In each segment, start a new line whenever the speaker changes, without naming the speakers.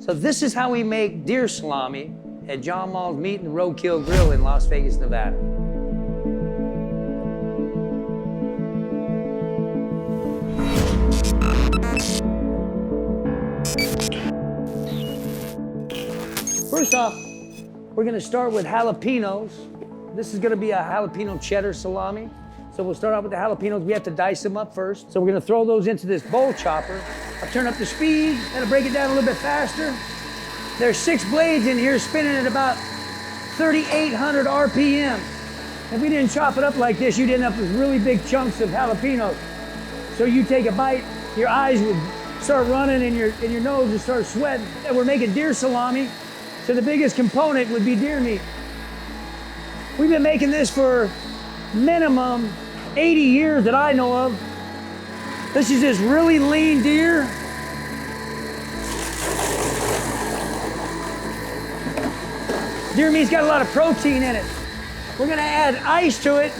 So this is how we make deer salami at Jamal's Meat and Roadkill Grill in Las Vegas, Nevada. First off, we're gonna start with jalapeños. This is gonna be a jalapeno cheddar salami. So we'll start out with the jalapenos. We have to dice them up first. So we're gonna throw those into this bowl chopper. I'll turn up the speed, gonna break it down a little bit faster. There's 6 blades in here spinning at about 3,800 RPM. If we didn't chop it up like this, you'd end up with really big chunks of jalapenos. So you take a bite, your eyes would start running and your nose would start sweating. And we're making deer salami, so the biggest component would be deer meat. We've been making this for minimum 80 years that I know of. This is this really lean deer. Deer meat's got a lot of protein in it. We're gonna add ice to it.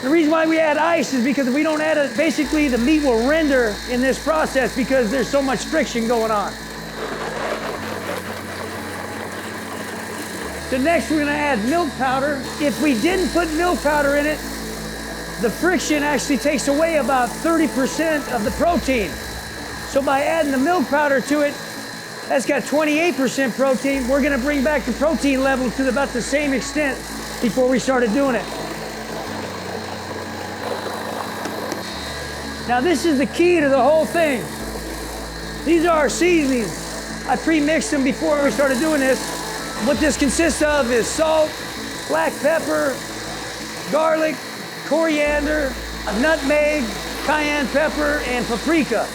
The reason why we add ice is because if we don't add it, basically the meat will render in this process because there's so much friction going on. So next we're gonna add milk powder. If we didn't put milk powder in it, the friction actually takes away about 30% of the protein. So by adding the milk powder to it, that's got 28% protein. We're gonna bring back the protein level to about the same extent before we started doing it. Now this is the key to the whole thing. These are our seasonings. I pre-mixed them before we started doing this. What this consists of is salt, black pepper, garlic, coriander, nutmeg, cayenne pepper, and paprika.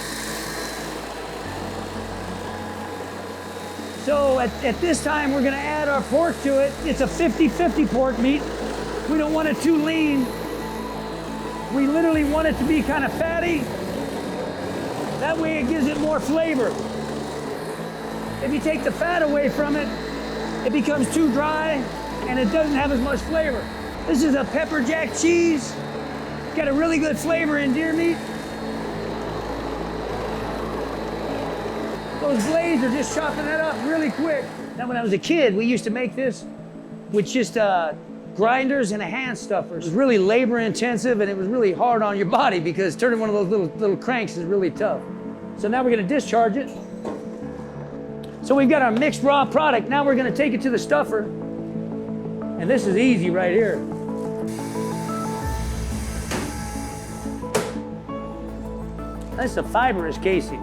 So at this time, we're gonna add our pork to it. It's a 50-50 pork meat. We don't want it too lean. We literally want it to be kind of fatty. That way it gives it more flavor. If you take the fat away from it, it becomes too dry and it doesn't have as much flavor. This is a pepper jack cheese. It's got a really good flavor in deer meat. Those blades are just chopping that up really quick. Now, when I was a kid, we used to make this with just grinders and a hand stuffer. It was really labor intensive and it was really hard on your body because turning one of those little cranks is really tough. So now we're gonna discharge it. So we've got our mixed raw product. Now we're gonna take it to the stuffer. And this is easy right here. That's a fibrous casing.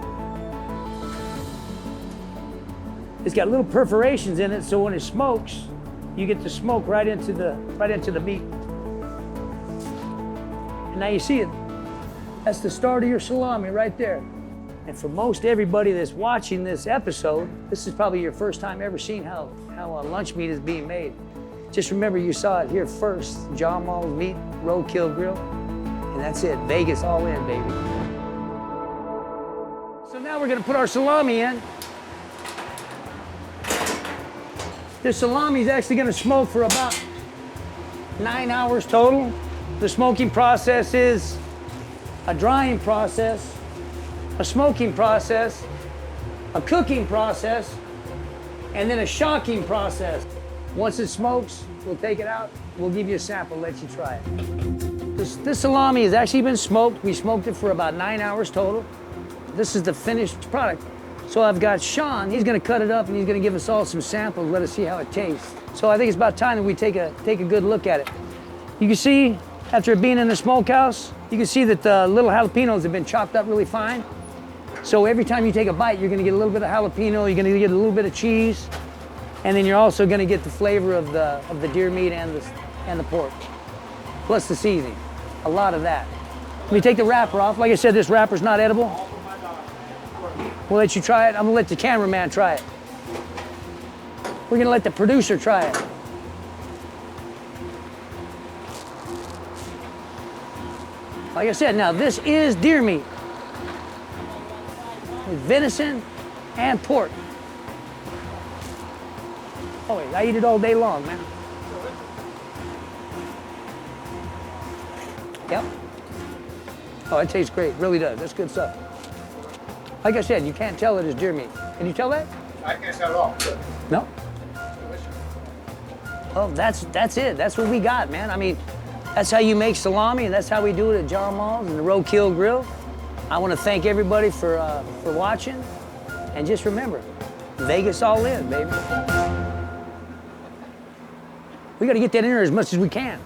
It's got little perforations in it, so when it smokes, you get the smoke right into the meat. And now you see it. That's the start of your salami right there. And for most everybody that's watching this episode, this is probably your first time ever seeing how lunch meat is being made. Just remember you saw it here first, Jamal's Meat Roadkill Grill, and that's it, Vegas all in, baby. So now we're gonna put our salami in. This salami is actually gonna smoke for about 9 hours total. The smoking process is a drying process, a smoking process, a cooking process, and then a shocking process. Once it smokes, we'll take it out, we'll give you a sample, let you try it. This salami has actually been smoked. We smoked it for about 9 hours total. This is the finished product. So I've got Sean, he's gonna cut it up and he's gonna give us all some samples, let us see how it tastes. So I think it's about time that we take a good look at it. You can see, after it being in the smokehouse, you can see that the little jalapenos have been chopped up really fine. So every time you take a bite, you're gonna get a little bit of jalapeno, you're gonna get a little bit of cheese, and then you're also gonna get the flavor of the deer meat and the pork, plus the seasoning, a lot of that. Let me take the wrapper off. Like I said, this wrapper's not edible. We'll let you try it. I'm gonna let the cameraman try it. We're gonna let the producer try it. Like I said, now this is deer meat with venison and pork. Oh wait, I eat it all day long, man. Yep. Oh, it tastes great, really does. That's good stuff. Like I said, you can't tell it is deer meat. Can you tell that?
I can't tell all.
No? Well, that's it. That's what we got, man. I mean, that's how you make salami, and that's how we do it at Jamal's and the Roadkill Grill. I want to thank everybody for watching, and just remember, Vegas all in, baby. We got to get that in there as much as we can.